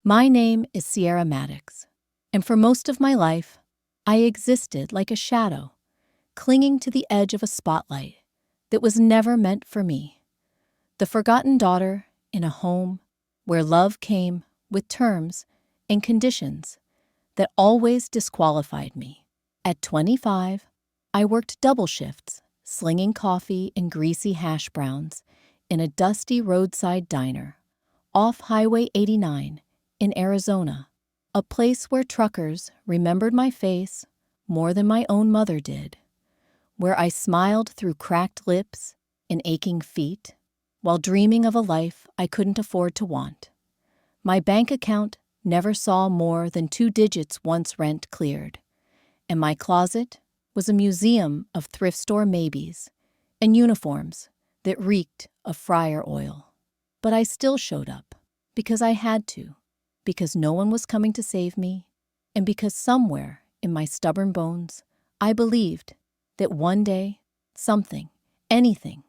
My name is Sierra Maddox, and for most of my life, I existed like a shadow, clinging to the edge of a spotlight that was never meant for me. The forgotten daughter in a home where love came with terms and conditions that always disqualified me. At 25, I worked double shifts, slinging coffee and greasy hash browns in a dusty roadside diner off Highway 89 in Arizona, a place where truckers remembered my face more than my own mother did, where I smiled through cracked lips and aching feet while dreaming of a life I couldn't afford to want. My bank account never saw more than 2 digits once rent cleared, and my closet was a museum of thrift store maybes and uniforms that reeked of fryer oil. But I still showed up because I had to, because no one was coming to save me, and because somewhere in my stubborn bones, I believed that one day something, anything,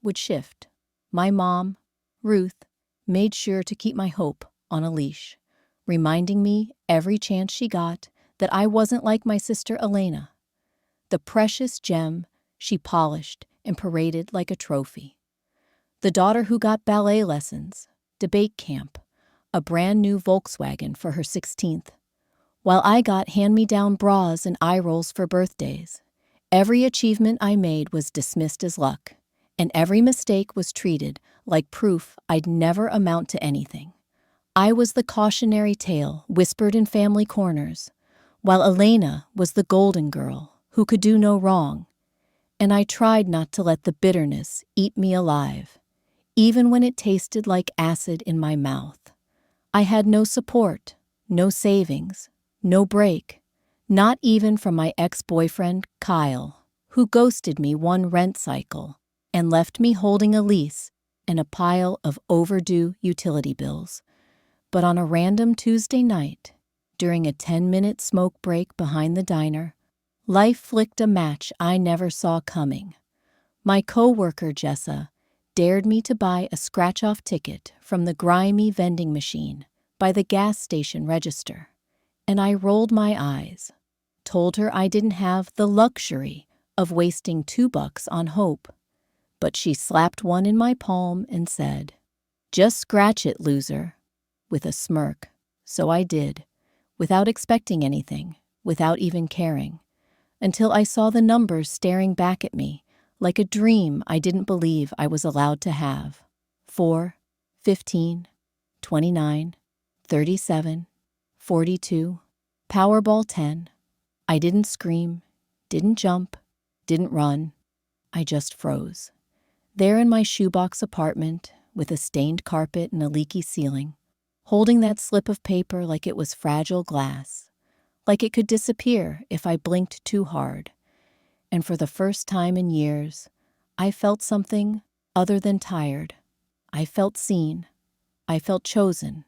would shift. My mom, Ruth, made sure to keep my hope on a leash, reminding me every chance she got that I wasn't like my sister Elena, the precious gem she polished and paraded like a trophy. The daughter who got ballet lessons, debate camp, a brand new Volkswagen for her 16th, while I got hand-me-down bras and eye rolls for birthdays. Every achievement I made was dismissed as luck, and every mistake was treated like proof I'd never amount to anything. I was the cautionary tale whispered in family corners, while Elena was the golden girl who could do no wrong, and I tried not to let the bitterness eat me alive, even when it tasted like acid in my mouth. I had no support, no savings, no break, not even from my ex-boyfriend, Kyle, who ghosted me one rent cycle and left me holding a lease and a pile of overdue utility bills. But on a random Tuesday night, during a 10-minute smoke break behind the diner, life flicked a match I never saw coming. My coworker, Jessa, dared me to buy a scratch-off ticket from the grimy vending machine by the gas station register, and I rolled my eyes, told her I didn't have the luxury of wasting $2 on hope, but she slapped one in my palm and said, "Just scratch it, loser," with a smirk. So I did, without expecting anything, without even caring, until I saw the numbers staring back at me like a dream I didn't believe I was allowed to have. 4, 15, 29, 37, 42, Powerball 10. I didn't scream, didn't jump, didn't run. I just froze. There in my shoebox apartment, with a stained carpet and a leaky ceiling, holding that slip of paper like it was fragile glass, like it could disappear if I blinked too hard. And for the first time in years, I felt something other than tired. I felt seen. I felt chosen.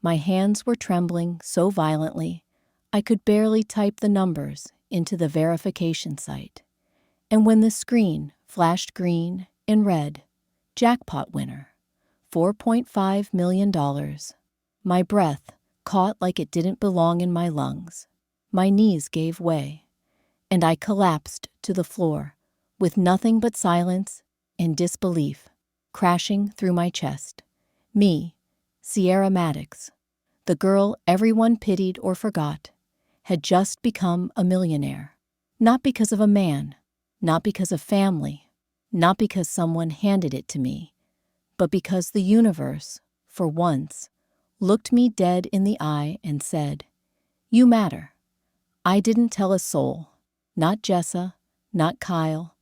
My hands were trembling so violently, I could barely type the numbers into the verification site. And when the screen flashed green and red, jackpot winner, $4.5 million, my breath caught like it didn't belong in my lungs. My knees gave way, and I collapsed to the floor with nothing but silence and disbelief crashing through my chest. Me, Sierra Maddox, the girl everyone pitied or forgot, had just become a millionaire. Not because of a man, not because of family, not because someone handed it to me, but because the universe, for once, looked me dead in the eye and said, "You matter." I didn't tell a soul, not Jessa, not Kyle,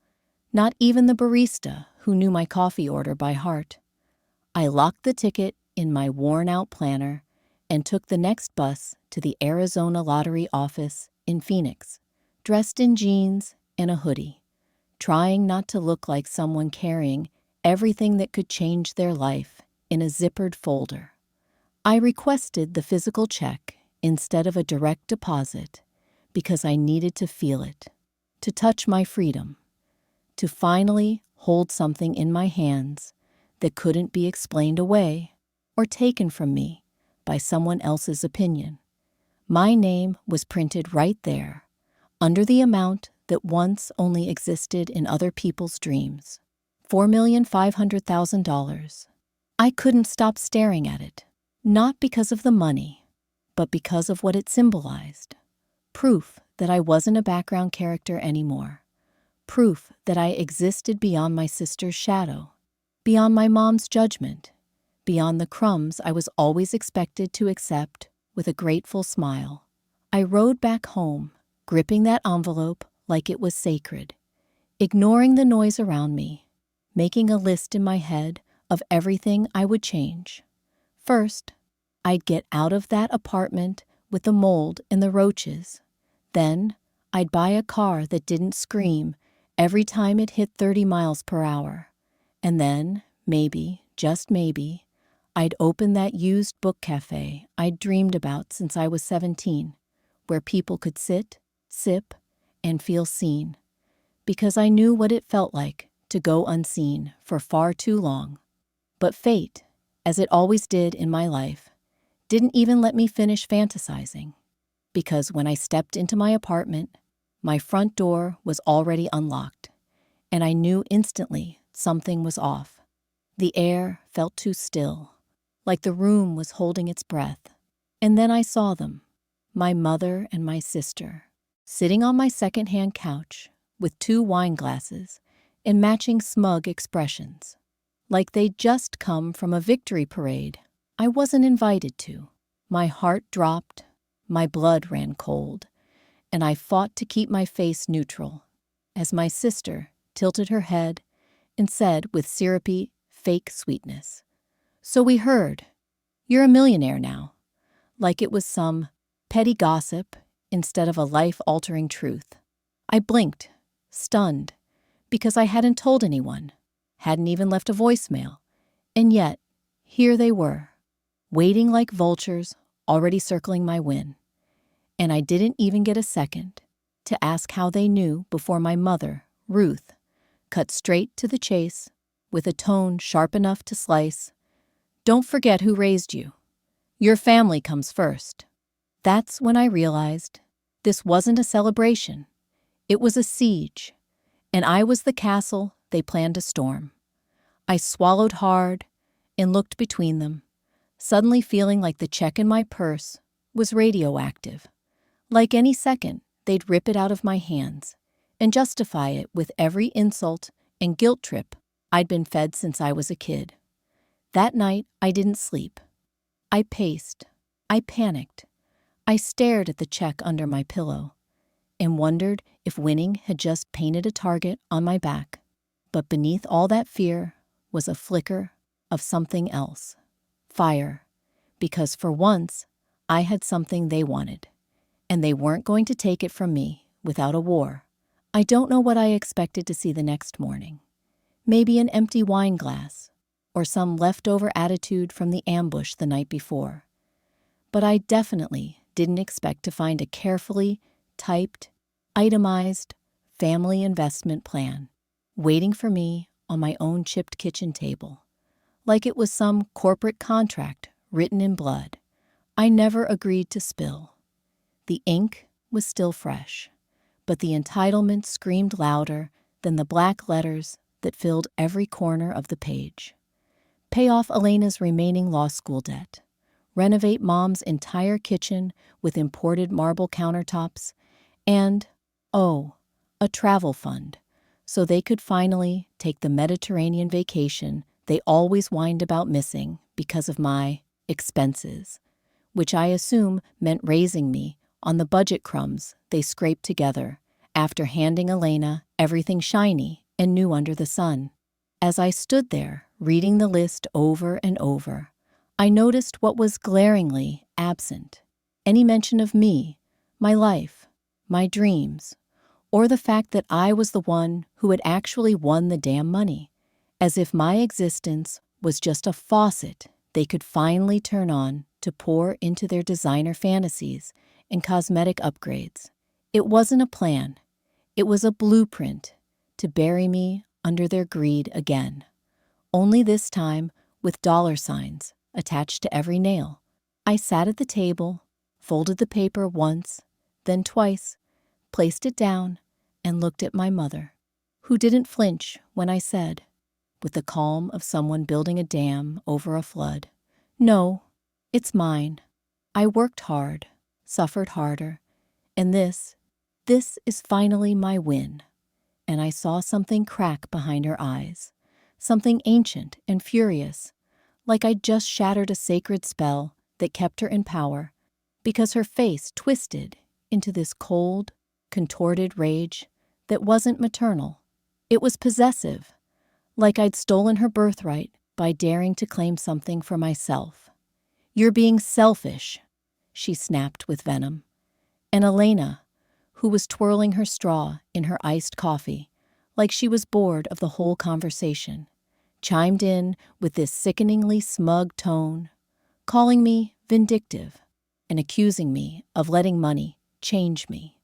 not even the barista who knew my coffee order by heart. I locked the ticket in my worn-out planner and took the next bus to the Arizona Lottery office in Phoenix, dressed in jeans and a hoodie, trying not to look like someone carrying everything that could change their life in a zippered folder. I requested the physical check instead of a direct deposit because I needed to feel it, to touch my freedom, to finally hold something in my hands that couldn't be explained away or taken from me by someone else's opinion. My name was printed right there, under the amount that once only existed in other people's dreams. $4,500,000. I couldn't stop staring at it, not because of the money, but because of what it symbolized. Proof that I wasn't a background character anymore. Proof that I existed beyond my sister's shadow, beyond my mom's judgment, beyond the crumbs I was always expected to accept with a grateful smile. I rode back home, gripping that envelope like it was sacred, ignoring the noise around me, making a list in my head of everything I would change. First, I'd get out of that apartment with the mold and the roaches. Then, I'd buy a car that didn't scream every time it hit 30 miles per hour. And then, maybe, just maybe, I'd open that used book cafe I'd dreamed about since I was 17, where people could sit, sip, and feel seen, because I knew what it felt like to go unseen for far too long. But fate, as it always did in my life, didn't even let me finish fantasizing, because when I stepped into my apartment, my front door was already unlocked, and I knew instantly something was off. The air felt too still, like the room was holding its breath. And then I saw them, my mother and my sister, sitting on my secondhand couch with 2 wine glasses and matching smug expressions, like they'd just come from a victory parade I wasn't invited to. My heart dropped, my blood ran cold, and I fought to keep my face neutral as my sister tilted her head and said with syrupy, fake sweetness, "So we heard. You're a millionaire now," like it was some petty gossip instead of a life-altering truth. I blinked, stunned, because I hadn't told anyone, hadn't even left a voicemail, and yet, here they were, waiting like vultures, already circling my win. And I didn't even get a second to ask how they knew before my mother, Ruth, cut straight to the chase with a tone sharp enough to slice. "Don't forget who raised you. Your family comes first." That's when I realized this wasn't a celebration. It was a siege, and I was the castle they planned to storm. I swallowed hard and looked between them, suddenly feeling like the check in my purse was radioactive. Like any second, they'd rip it out of my hands and justify it with every insult and guilt trip I'd been fed since I was a kid. That night, I didn't sleep. I paced. I panicked. I stared at the check under my pillow and wondered if winning had just painted a target on my back. But beneath all that fear was a flicker of something else. Fire. Because for once, I had something they wanted, and they weren't going to take it from me without a war. I don't know what I expected to see the next morning. Maybe an empty wine glass, or some leftover attitude from the ambush the night before. But I definitely didn't expect to find a carefully typed, itemized family investment plan waiting for me on my own chipped kitchen table, like it was some corporate contract written in blood I never agreed to spill. The ink was still fresh, but the entitlement screamed louder than the black letters that filled every corner of the page. Pay off Elena's remaining law school debt. Renovate Mom's entire kitchen with imported marble countertops. And, oh, a travel fund, so they could finally take the Mediterranean vacation they always whined about missing because of my expenses, which I assume meant raising me on the budget crumbs they scraped together after handing Elena everything shiny and new under the sun. As I stood there, reading the list over and over, I noticed what was glaringly absent: any mention of me, my life, my dreams, or the fact that I was the one who had actually won the damn money, as if my existence was just a faucet they could finally turn on to pour into their designer fantasies and cosmetic upgrades. It wasn't a plan. It was a blueprint to bury me under their greed again, only this time with dollar signs attached to every nail. I sat at the table, folded the paper once, then twice, placed it down, and looked at my mother, who didn't flinch when I said, with the calm of someone building a dam over a flood, "No, it's mine. I worked hard, suffered harder, and this is finally my win." And I saw something crack behind her eyes, something ancient and furious, like I'd just shattered a sacred spell that kept her in power, because her face twisted into this cold, contorted rage that wasn't maternal. It was possessive, like I'd stolen her birthright by daring to claim something for myself. "You're being selfish," she snapped with venom. And Elena, who was twirling her straw in her iced coffee, like she was bored of the whole conversation, chimed in with this sickeningly smug tone, calling me vindictive and accusing me of letting money change me.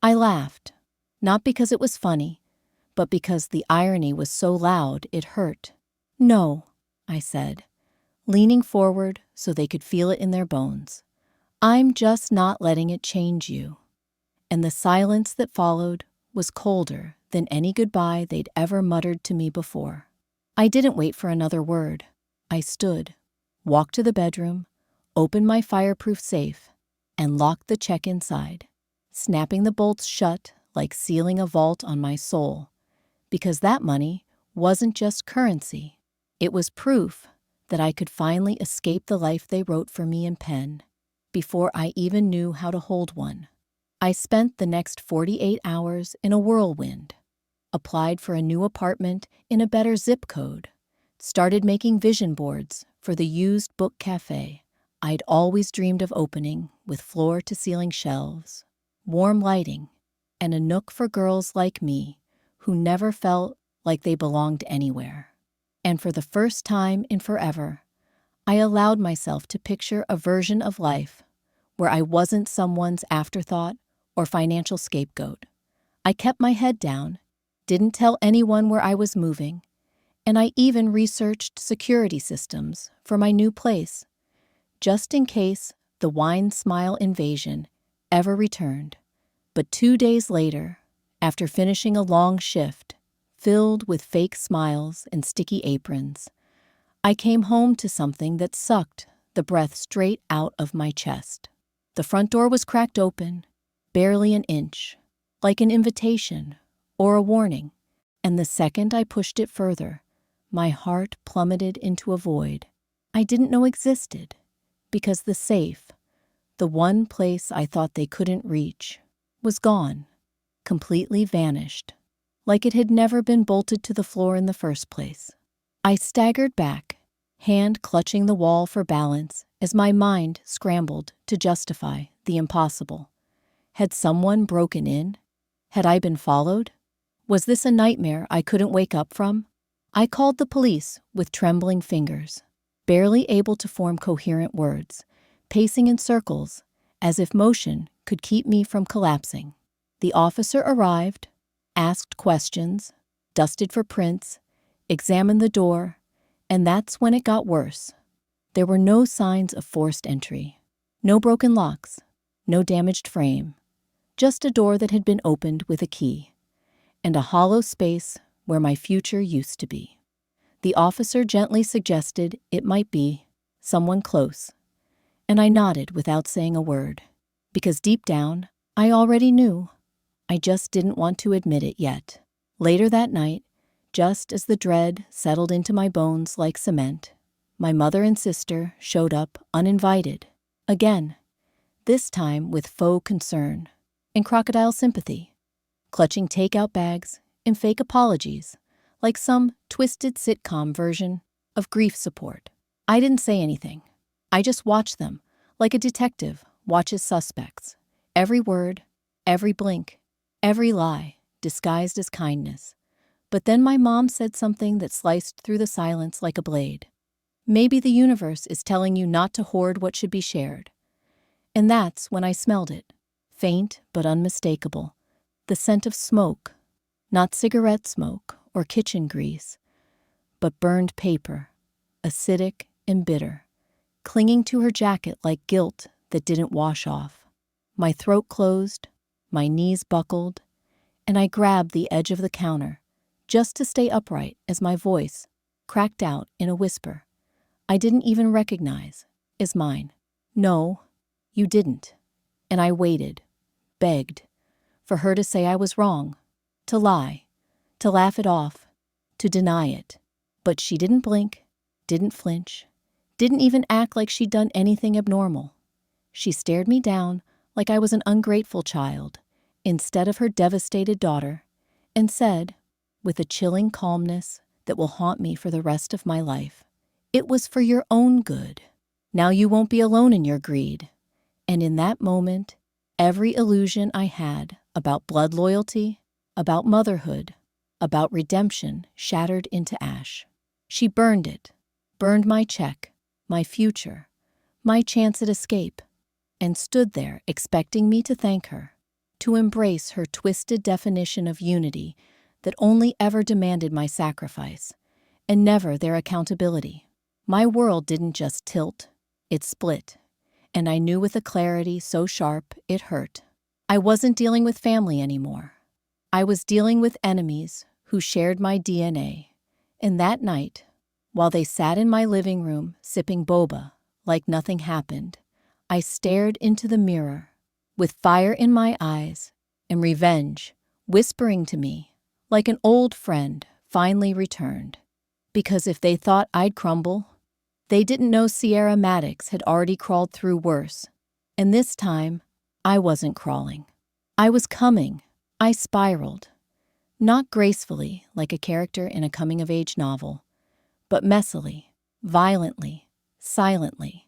I laughed, not because it was funny, but because the irony was so loud it hurt. "No," I said, leaning forward so they could feel it in their bones. "I'm just not letting it change you." And the silence that followed was colder than any goodbye they'd ever muttered to me before. I didn't wait for another word. I stood, walked to the bedroom, opened my fireproof safe, and locked the check inside, snapping the bolts shut like sealing a vault on my soul, because that money wasn't just currency. It was proof that I could finally escape the life they wrote for me in pen, before I even knew how to hold one. I spent the next 48 hours in a whirlwind, applied for a new apartment in a better zip code, started making vision boards for the used book cafe I'd always dreamed of opening, with floor-to-ceiling shelves, warm lighting, and a nook for girls like me who never felt like they belonged anywhere. And for the first time in forever, I allowed myself to picture a version of life where I wasn't someone's afterthought or financial scapegoat. I kept my head down, didn't tell anyone where I was moving, and I even researched security systems for my new place, just in case the wine smile invasion ever returned. But 2 days later, after finishing a long shift, filled with fake smiles and sticky aprons, I came home to something that sucked the breath straight out of my chest. The front door was cracked open, barely an inch, like an invitation or a warning, and the second I pushed it further, my heart plummeted into a void I didn't know existed, because the safe, the one place I thought they couldn't reach, was gone, completely vanished, like it had never been bolted to the floor in the first place. I staggered back, hand clutching the wall for balance as my mind scrambled to justify the impossible. Had someone broken in? Had I been followed? Was this a nightmare I couldn't wake up from? I called the police with trembling fingers, barely able to form coherent words, pacing in circles as if motion could keep me from collapsing. The officer arrived, asked questions, dusted for prints, examined the door, and that's when it got worse. There were no signs of forced entry, no broken locks, no damaged frame, just a door that had been opened with a key, and a hollow space where my future used to be. The officer gently suggested it might be someone close, and I nodded without saying a word, because deep down, I already knew. I just didn't want to admit it yet. Later that night, just as the dread settled into my bones like cement, my mother and sister showed up uninvited, again, this time with faux concern and crocodile sympathy, clutching takeout bags and fake apologies, like some twisted sitcom version of grief support. I didn't say anything. I just watched them, like a detective watches suspects. Every word, every blink, every lie disguised as kindness. But then my mom said something that sliced through the silence like a blade. "Maybe the universe is telling you not to hoard what should be shared." And that's when I smelled it, faint but unmistakable, the scent of smoke, not cigarette smoke or kitchen grease, but burned paper, acidic and bitter, clinging to her jacket like guilt that didn't wash off. My throat closed, my knees buckled, and I grabbed the edge of the counter just to stay upright as my voice cracked out in a whisper I didn't even recognize as mine. No, you didn't. And I waited, begged, for her to say I was wrong, to lie, to laugh it off, to deny it. But she didn't blink, didn't flinch, didn't even act like she'd done anything abnormal. She stared me down like I was an ungrateful child instead of her devastated daughter, and said, with a chilling calmness that will haunt me for the rest of my life, "It was for your own good. Now you won't be alone in your greed." And in that moment, every illusion I had about blood loyalty, about motherhood, about redemption shattered into ash. She burned it, burned my check, my future, my chance at escape, and stood there expecting me to thank her, to embrace her twisted definition of unity that only ever demanded my sacrifice, and never their accountability. My world didn't just tilt, it split, and I knew with a clarity so sharp it hurt. I wasn't dealing with family anymore. I was dealing with enemies who shared my DNA, and that night, while they sat in my living room sipping boba like nothing happened, I stared into the mirror with fire in my eyes and revenge whispering to me like an old friend finally returned. Because if they thought I'd crumble, they didn't know Sierra Maddox had already crawled through worse. And this time, I wasn't crawling. I was coming. I spiraled. Not gracefully like a character in a coming-of-age novel, but messily, violently, silently,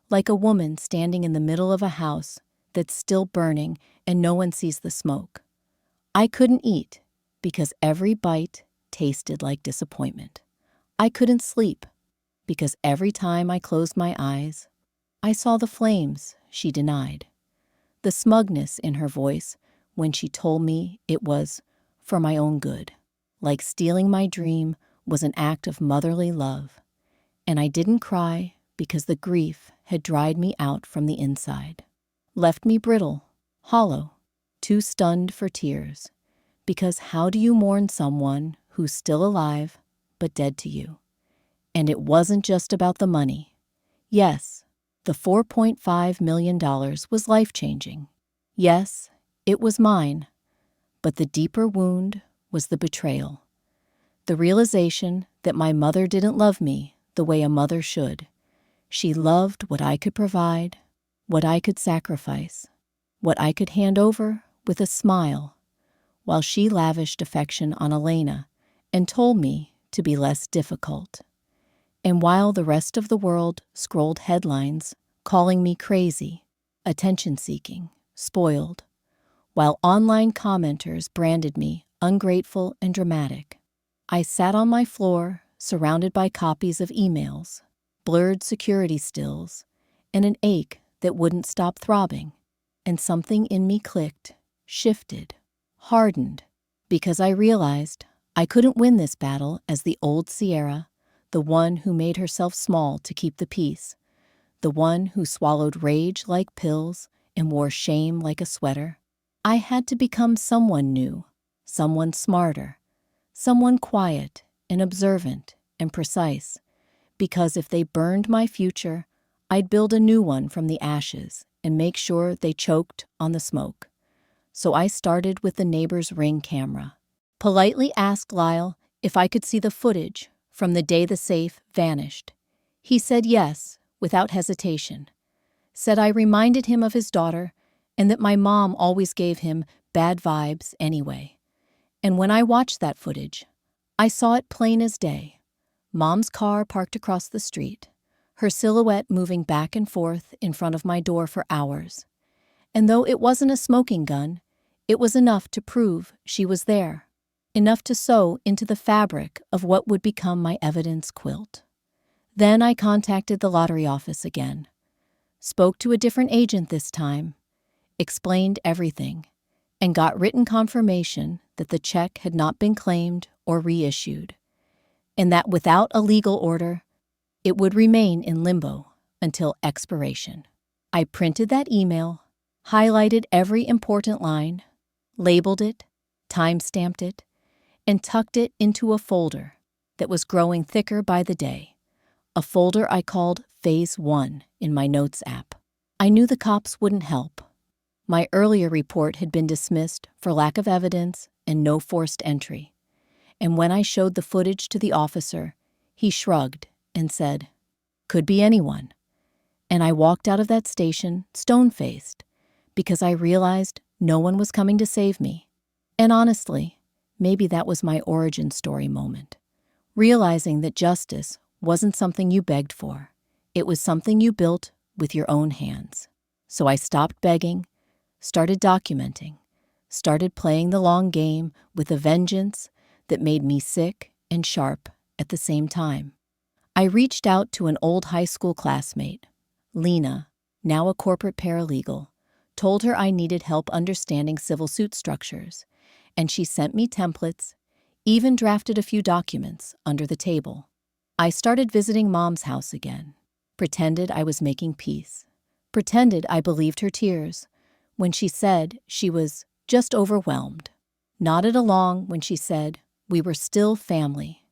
like a woman standing in the middle of a house that's still burning and no one sees the smoke. I couldn't eat because every bite tasted like disappointment. I couldn't sleep because every time I closed my eyes, I saw the flames she denied, the smugness in her voice when she told me it was for my own good, like stealing my dream was an act of motherly love. And I didn't cry because the grief had dried me out from the inside, left me brittle, hollow, too stunned for tears. Because how do you mourn someone who's still alive but dead to you? And it wasn't just about the money. Yes, the $4.5 million was life-changing. Yes, it was mine. But the deeper wound was the betrayal. The realization that my mother didn't love me the way a mother should. She loved what I could provide, what I could sacrifice, what I could hand over with a smile, while she lavished affection on Elena and told me to be less difficult. And while the rest of the world scrolled headlines calling me crazy, attention-seeking, spoiled, while online commenters branded me ungrateful and dramatic, I sat on my floor surrounded by copies of emails, blurred security stills, and an ache that wouldn't stop throbbing. And something in me clicked, shifted, hardened, because I realized I couldn't win this battle as the old Sierra, the one who made herself small to keep the peace, the one who swallowed rage like pills and wore shame like a sweater. I had to become someone new, someone smarter, someone quiet and observant and precise, because if they burned my future, I'd build a new one from the ashes and make sure they choked on the smoke. So I started with the neighbor's Ring camera, politely asked Lyle if I could see the footage from the day the safe vanished. He said yes, without hesitation, said I reminded him of his daughter and that my mom always gave him bad vibes anyway. And when I watched that footage, I saw it plain as day. Mom's car parked across the street, her silhouette moving back and forth in front of my door for hours. And though it wasn't a smoking gun, it was enough to prove she was there, enough to sew into the fabric of what would become my evidence quilt. Then I contacted the lottery office again, spoke to a different agent this time, explained everything, and got written confirmation that the check had not been claimed or reissued, and that without a legal order, it would remain in limbo until expiration. I printed that email, highlighted every important line, labeled it, time-stamped it, and tucked it into a folder that was growing thicker by the day, a folder I called Phase 1 in my Notes app. I knew the cops wouldn't help. My earlier report had been dismissed for lack of evidence and no forced entry. And when I showed the footage to the officer, he shrugged and said, "Could be anyone." And I walked out of that station stone-faced because I realized no one was coming to save me. And honestly, maybe that was my origin story moment. Realizing that justice wasn't something you begged for. It was something you built with your own hands. So I stopped begging, started documenting, started playing the long game with a vengeance that made me sick and sharp at the same time. I reached out to an old high school classmate, Lena, now a corporate paralegal, told her I needed help understanding civil suit structures, and she sent me templates, even drafted a few documents under the table. I started visiting Mom's house again, pretended I was making peace, pretended I believed her tears when she said she was just overwhelmed, nodded along when she said we were still family,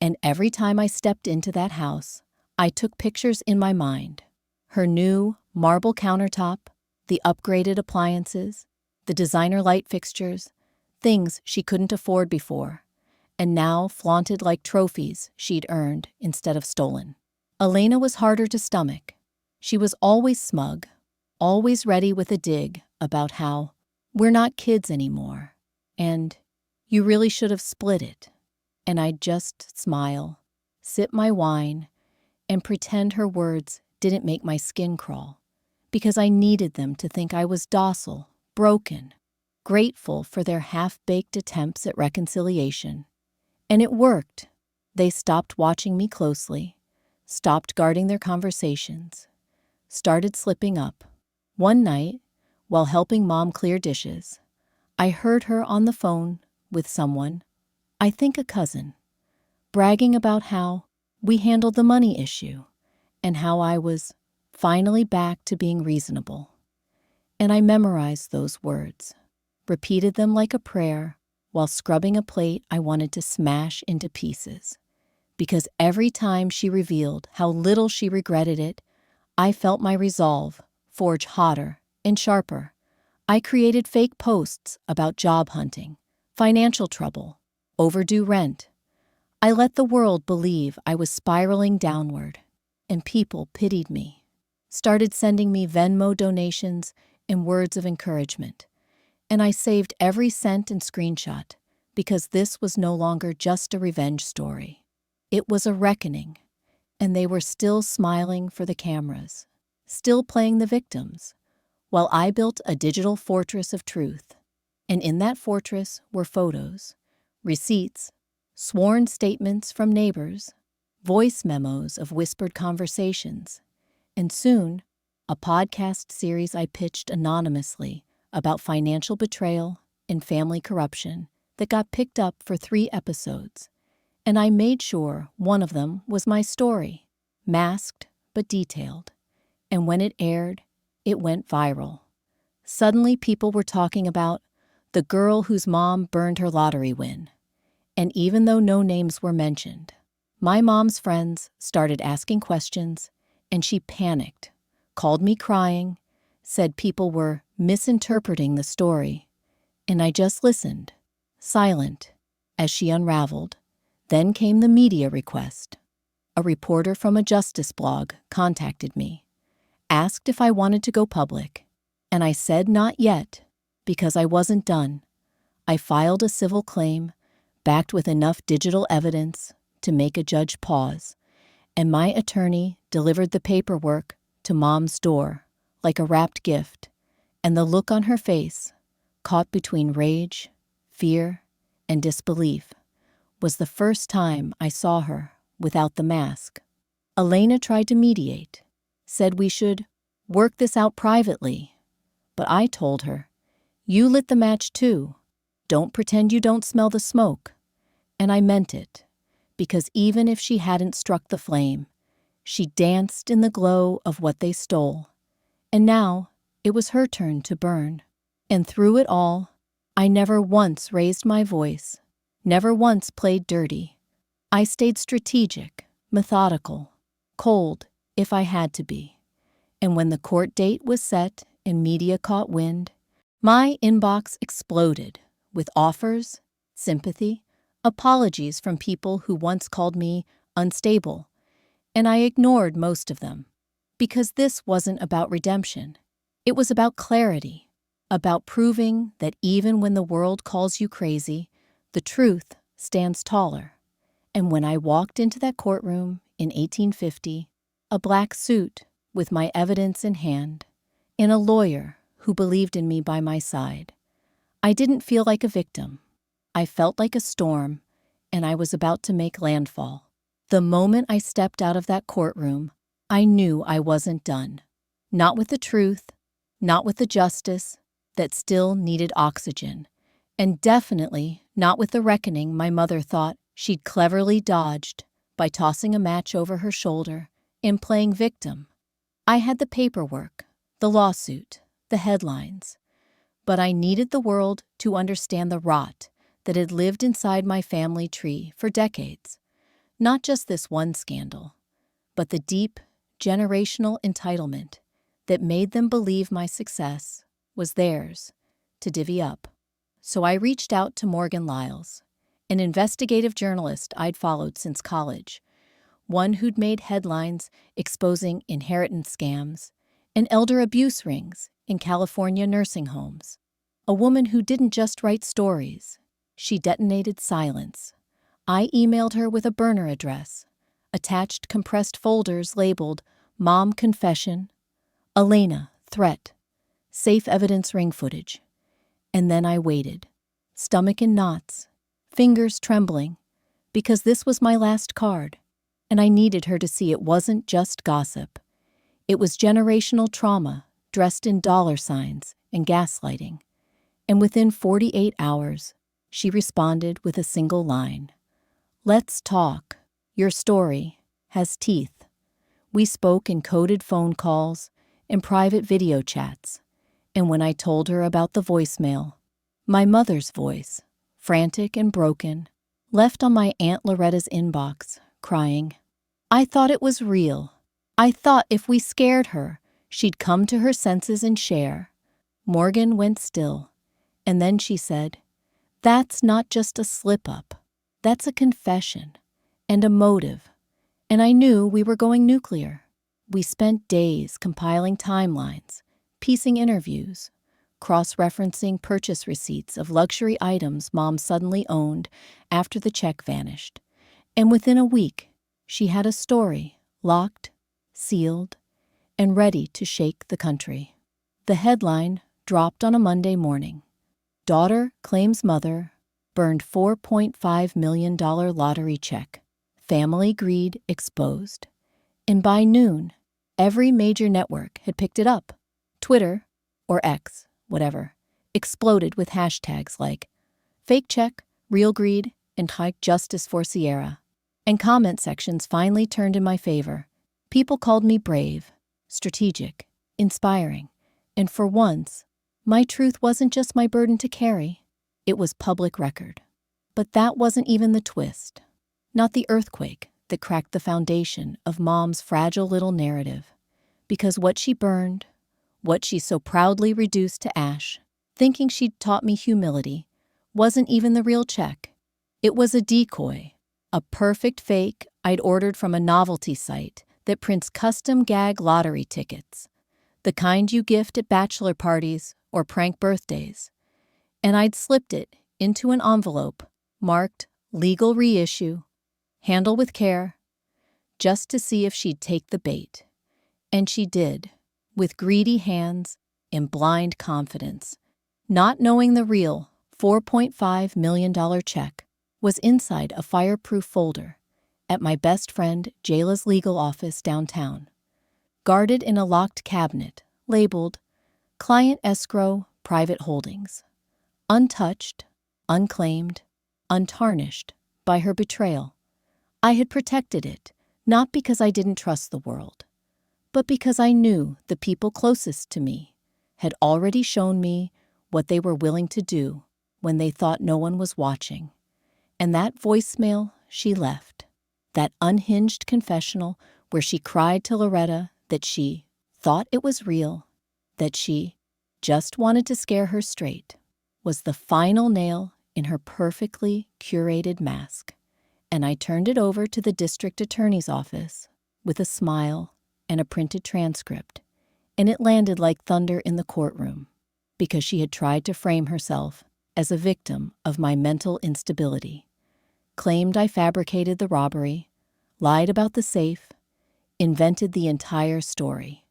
and every time I stepped into that house, I took pictures in my mind. Her new marble countertop, the upgraded appliances, the designer light fixtures, things she couldn't afford before, and now flaunted like trophies she'd earned instead of stolen. Elena was harder to stomach. She was always smug, always ready with a dig about how we're not kids anymore, and you really should have split it. And I'd just smile, sip my wine, and pretend her words didn't make my skin crawl, because I needed them to think I was docile, broken, grateful for their half-baked attempts at reconciliation. And it worked. They stopped watching me closely, stopped guarding their conversations, started slipping up. One night, while helping Mom clear dishes, I heard her on the phone with someone, I think a cousin, bragging about how we handled the money issue and how I was finally back to being reasonable. And I memorized those words, repeated them like a prayer while scrubbing a plate I wanted to smash into pieces. Because every time she revealed how little she regretted it, I felt my resolve forge hotter and sharper. I created fake posts about job hunting, financial trouble, overdue rent. I let the world believe I was spiraling downward, and people pitied me, started sending me Venmo donations and words of encouragement. And I saved every cent and screenshot because this was no longer just a revenge story. It was a reckoning, and they were still smiling for the cameras, still playing the victims, while I built a digital fortress of truth. And in that fortress were photos, receipts, sworn statements from neighbors, voice memos of whispered conversations, and soon, a podcast series I pitched anonymously about financial betrayal and family corruption that got picked up for 3 episodes. And I made sure one of them was my story, masked but detailed. And when it aired, it went viral. Suddenly people were talking about the girl whose mom burned her lottery win. And even though no names were mentioned, my mom's friends started asking questions, and she panicked, called me crying, said people were misinterpreting the story. And I just listened, silent, as she unraveled. Then came the media request. A reporter from a justice blog contacted me, asked if I wanted to go public, and I said not yet, because I wasn't done. I filed a civil claim, backed with enough digital evidence to make a judge pause, and my attorney delivered the paperwork to Mom's door like a wrapped gift, and the look on her face, caught between rage, fear, and disbelief, was the first time I saw her without the mask. Elena tried to mediate, said we should work this out privately, but I told her, "You lit the match too. Don't pretend you don't smell the smoke." And I meant it, because even if she hadn't struck the flame, She danced in the glow of what they stole. And now it was her turn to burn. And through it all, I never once raised my voice, never once played dirty. I stayed strategic, methodical, cold if I had to be. And when the court date was set and media caught wind, my inbox exploded with offers, sympathy, apologies from people who once called me unstable, and I ignored most of them. Because this wasn't about redemption. It was about clarity, about proving that even when the world calls you crazy, the truth stands taller. And when I walked into that courtroom in 1850, a black suit with my evidence in hand, and a lawyer who believed in me by my side, I didn't feel like a victim. I felt like a storm, and I was about to make landfall. The moment I stepped out of that courtroom, I knew I wasn't done. Not with the truth, not with the justice that still needed oxygen, and definitely not with the reckoning my mother thought she'd cleverly dodged by tossing a match over her shoulder and playing victim. I had the paperwork, the lawsuit, the headlines, but I needed the world to understand the rot that had lived inside my family tree for decades. Not just this one scandal, but the deep, generational entitlement that made them believe my success was theirs to divvy up. So I reached out to Morgan Lyles, an investigative journalist I'd followed since college, one who'd made headlines exposing inheritance scams and elder abuse rings in California nursing homes. A woman who didn't just write stories, she detonated silence. I emailed her with a burner address, attached compressed folders labeled Mom Confession, Elena Threat, Safe Evidence Ring Footage. And then I waited, stomach in knots, fingers trembling, because this was my last card, and I needed her to see it wasn't just gossip. It was generational trauma dressed in dollar signs and gaslighting. And within 48 hours, she responded with a single line. Let's talk. Your story has teeth. We spoke in coded phone calls and private video chats. And when I told her about the voicemail, my mother's voice, frantic and broken, left on my Aunt Loretta's inbox, crying, I thought it was real. I thought if we scared her, she'd come to her senses and share. Morgan went still, and then she said, That's not just a slip-up. That's a confession and a motive. And I knew we were going nuclear. We spent days compiling timelines, piecing interviews, cross-referencing purchase receipts of luxury items Mom suddenly owned after the check vanished. And within a week, she had a story locked, sealed, and ready to shake the country. The headline dropped on a Monday morning. Daughter claims mother burned $4.5 million lottery check. Family greed exposed. And by noon, every major network had picked it up. Twitter, or X, whatever, exploded with hashtags like fake check, real greed, and high justice for Sierra. And comment sections finally turned in my favor. People called me brave, strategic, inspiring, and for once, my truth wasn't just my burden to carry, it was public record. But that wasn't even the twist. Not the earthquake that cracked the foundation of Mom's fragile little narrative. Because what she burned, what she so proudly reduced to ash, thinking she'd taught me humility, wasn't even the real check. It was a decoy, a perfect fake I'd ordered from a novelty site that prints custom gag lottery tickets, the kind you gift at bachelor parties or prank birthdays. And I'd slipped it into an envelope marked legal reissue, handle with care, just to see if she'd take the bait. And she did, with greedy hands and blind confidence, not knowing the real $4.5 million check was inside a fireproof folder at my best friend Jayla's legal office downtown, guarded in a locked cabinet labeled Client Escrow Private Holdings, untouched, unclaimed, untarnished by her betrayal. I had protected it, Not because I didn't trust the world, but because I knew the people closest to me had already shown me what they were willing to do when they thought no one was watching. And that voicemail she left, that unhinged confessional where she cried to Loretta that she thought it was real, that she just wanted to scare her straight, was the final nail in her perfectly curated mask. And I turned it over to the district attorney's office with a smile and a printed transcript, and it landed like thunder in the courtroom because she had tried to frame herself as a victim of my mental instability, claimed I fabricated the robbery, lied about the safe, invented the entire story.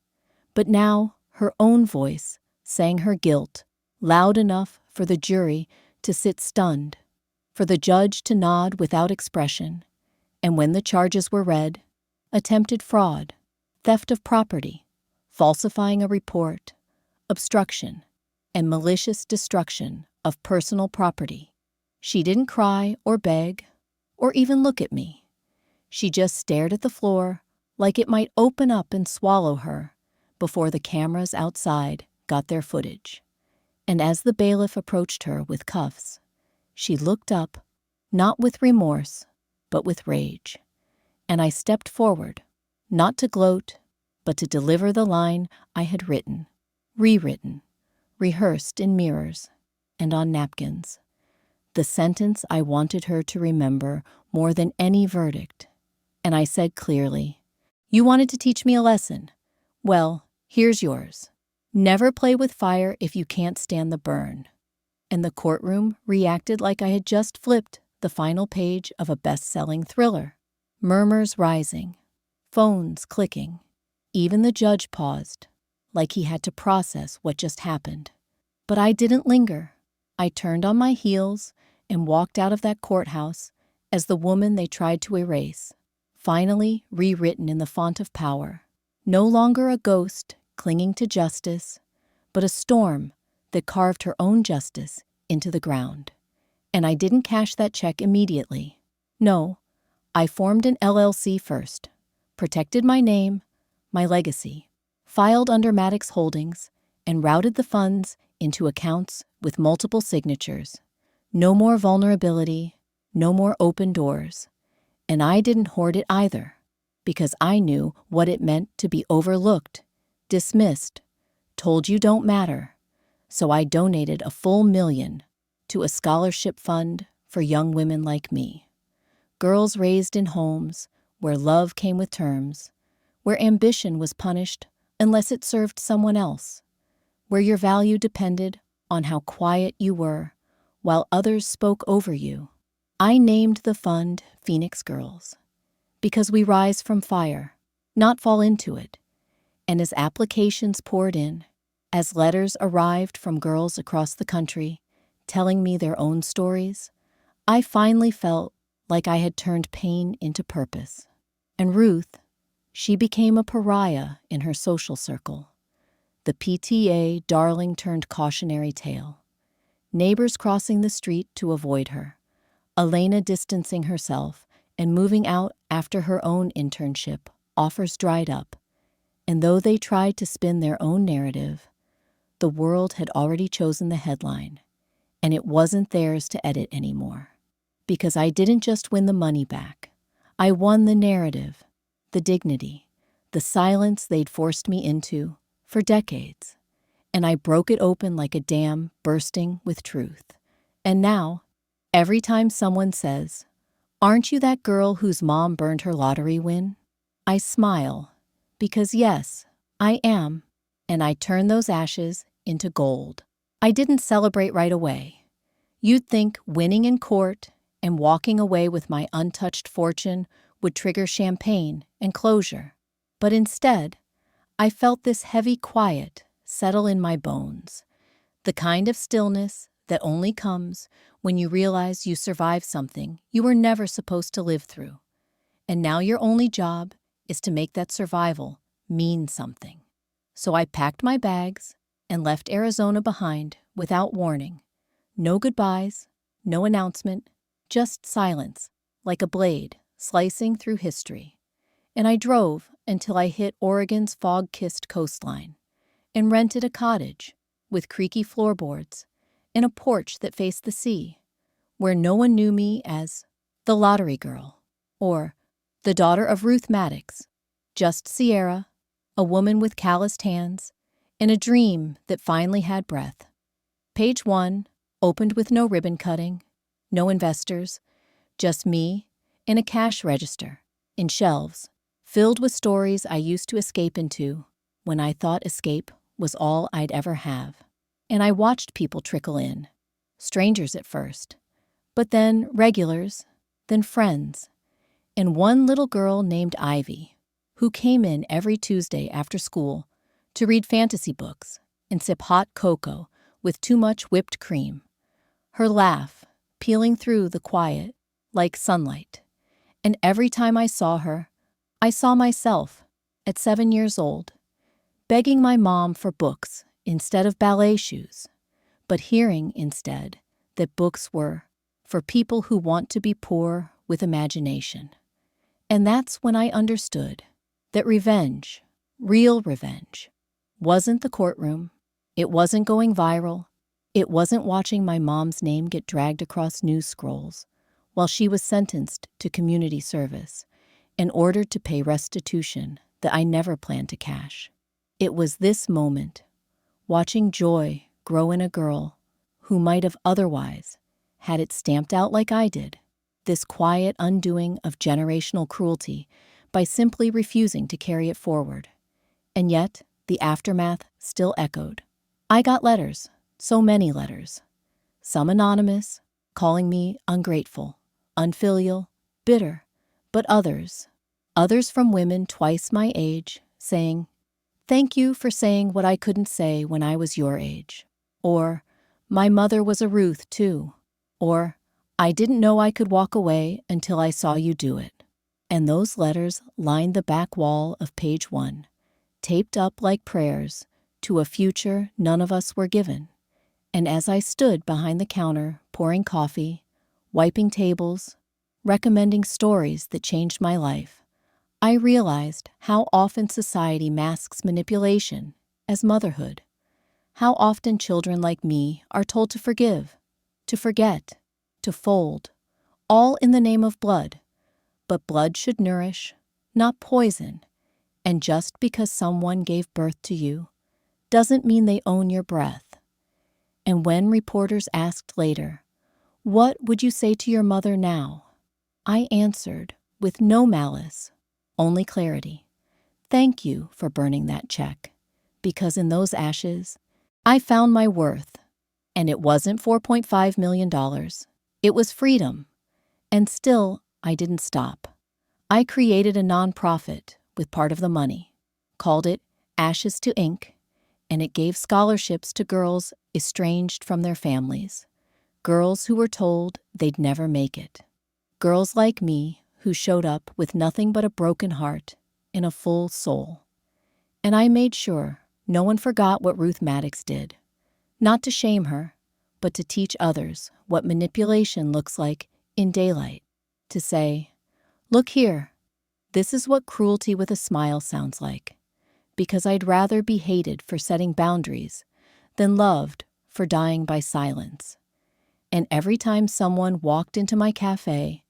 But now her own voice sang her guilt loud enough for the jury to sit stunned, for the judge to nod without expression, and when the charges were read, attempted fraud, theft of property, falsifying a report, obstruction, and malicious destruction of personal property. She didn't cry or beg or even look at me. She just stared at the floor like it might open up and swallow her before the cameras outside got their footage. And as the bailiff approached her with cuffs, she looked up, not with remorse, but with rage. And I stepped forward, not to gloat, but to deliver the line I had written, rewritten, rehearsed in mirrors and on napkins. The sentence I wanted her to remember more than any verdict. And I said clearly, "You wanted to teach me a lesson. Well, here's yours. Never play with fire if you can't stand the burn." And the courtroom reacted like I had just flipped the final page of a best-selling thriller. Murmurs rising, phones clicking. Even the judge paused, like he had to process what just happened. But I didn't linger. I turned on my heels and walked out of that courthouse as the woman they tried to erase, finally rewritten in the font of power. No longer a ghost clinging to justice, but a storm that carved her own justice into the ground. And I didn't cash that check immediately. No, I formed an LLC first, protected my name, my legacy, filed under Maddox Holdings, and routed the funds into accounts with multiple signatures. No more vulnerability, no more open doors. And I didn't hoard it either, because I knew what it meant to be overlooked, dismissed, told you don't matter. So I donated a full $1 million to a scholarship fund for young women like me. Girls raised in homes where love came with terms, where ambition was punished unless it served someone else, where your value depended on how quiet you were while others spoke over you. I named the fund Phoenix Girls because we rise from fire, not fall into it. And as applications poured in, as letters arrived from girls across the country telling me their own stories, I finally felt like I had turned pain into purpose. And Ruth, she became a pariah in her social circle. The PTA darling turned cautionary tale. Neighbors crossing the street to avoid her. Elena distancing herself and moving out after her own internship offers dried up. And though they tried to spin their own narrative, the world had already chosen the headline, and it wasn't theirs to edit anymore. Because I didn't just win the money back. I won the narrative, the dignity, the silence they'd forced me into for decades. And I broke it open like a dam bursting with truth. And now, every time someone says, "Aren't you that girl whose mom burned her lottery win?" I smile, because yes, I am, and I turn those ashes into gold. I didn't celebrate right away. You'd think winning in court and walking away with my untouched fortune would trigger champagne and closure. But instead, I felt this heavy quiet settle in my bones, the kind of stillness that only comes when you realize you survived something you were never supposed to live through. And now your only job is to make that survival mean something. So I packed my bags and left Arizona behind without warning. No goodbyes, no announcement, just silence, like a blade slicing through history. and I drove until I hit Oregon's fog-kissed coastline and rented a cottage with creaky floorboards and a porch that faced the sea, where no one knew me as the lottery girl or the daughter of Ruth Maddox, just Sierra, a woman with calloused hands and a dream that finally had breath. Page 1 opened with no ribbon cutting, no investors, just me and a cash register and shelves filled with stories I used to escape into when I thought escape was all I'd ever have. And I watched people trickle in, strangers at first, but then regulars, then friends, and one little girl named Ivy, who came in every Tuesday after school to read fantasy books and sip hot cocoa with too much whipped cream, her laugh peeling through the quiet like sunlight. And every time I saw her, I saw myself at 7 years old, begging my mom for books instead of ballet shoes, but hearing instead that books were for people who want to be poor with imagination. And that's when I understood that revenge, real revenge, wasn't the courtroom, it wasn't going viral, it wasn't watching my mom's name get dragged across news scrolls while she was sentenced to community service and ordered to pay restitution that I never planned to cash. It was this moment, watching joy grow in a girl who might have otherwise had it stamped out like I did, this quiet undoing of generational cruelty by simply refusing to carry it forward. And yet, the aftermath still echoed. I got letters, so many letters, some anonymous, calling me ungrateful, unfilial, bitter, but others from women twice my age, saying, "Thank you for saying what I couldn't say when I was your age," or "My mother was a Ruth too," or "I didn't know I could walk away until I saw you do it." And those letters lined the back wall of page 1, taped up like prayers to a future none of us were given. And as I stood behind the counter pouring coffee, wiping tables, recommending stories that changed my life, I realized how often society masks manipulation as motherhood, how often children like me are told to forgive, to forget, to fold, all in the name of blood. But blood should nourish, not poison, and just because someone gave birth to you doesn't mean they own your breath. And when reporters asked later, "What would you say to your mother now?" I answered with no malice, only clarity. "Thank you for burning that check, because in those ashes, I found my worth. And it wasn't $4.5 million. It was freedom. And still, I didn't stop. I created a nonprofit with part of the money, called it Ashes to Ink, and it gave scholarships to girls estranged from their families, girls who were told they'd never make it, girls like me who showed up with nothing but a broken heart and a full soul. And I made sure no one forgot what Ruth Maddox did, not to shame her, but to teach others what manipulation looks like in daylight, to say, "Look here, this is what cruelty with a smile sounds like," because I'd rather be hated for setting boundaries than loved for dying by silence. And every time someone walked into my cafe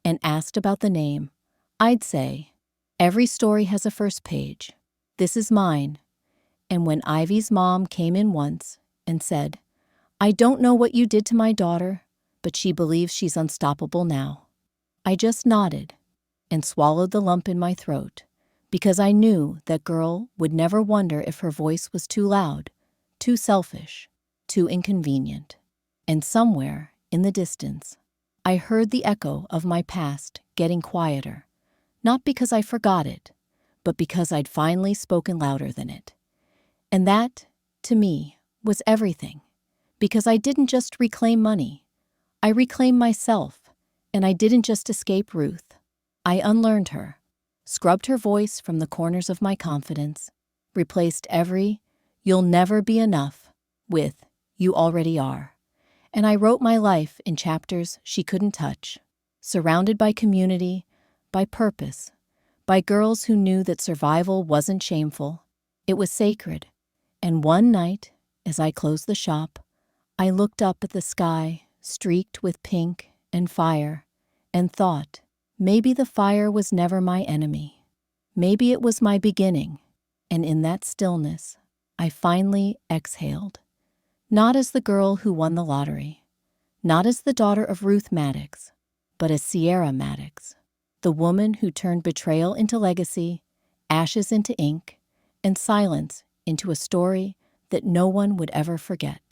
and asked about the name, I'd say, "Every story has a first page. This is mine." And when Ivy's mom came in once and said, "I don't know what you did to my daughter, but she believes she's unstoppable now," I just nodded and swallowed the lump in my throat, because I knew that girl would never wonder if her voice was too loud, too selfish, too inconvenient. And somewhere in the distance, I heard the echo of my past getting quieter, not because I forgot it, but because I'd finally spoken louder than it. And that, to me, was everything, because I didn't just reclaim money. I reclaimed myself, and I didn't just escape Ruth. I unlearned her, scrubbed her voice from the corners of my confidence, replaced every "you'll never be enough" with "you already are." And I wrote my life in chapters she couldn't touch, surrounded by community, by purpose, by girls who knew that survival wasn't shameful, it was sacred. And one night, as I closed the shop, I looked up at the sky, streaked with pink and fire, and thought, maybe the fire was never my enemy. Maybe it was my beginning, and in that stillness, I finally exhaled. Not as the girl who won the lottery, not as the daughter of Ruth Maddox, but as Sierra Maddox, the woman who turned betrayal into legacy, ashes into ink, and silence into a story that no one would ever forget.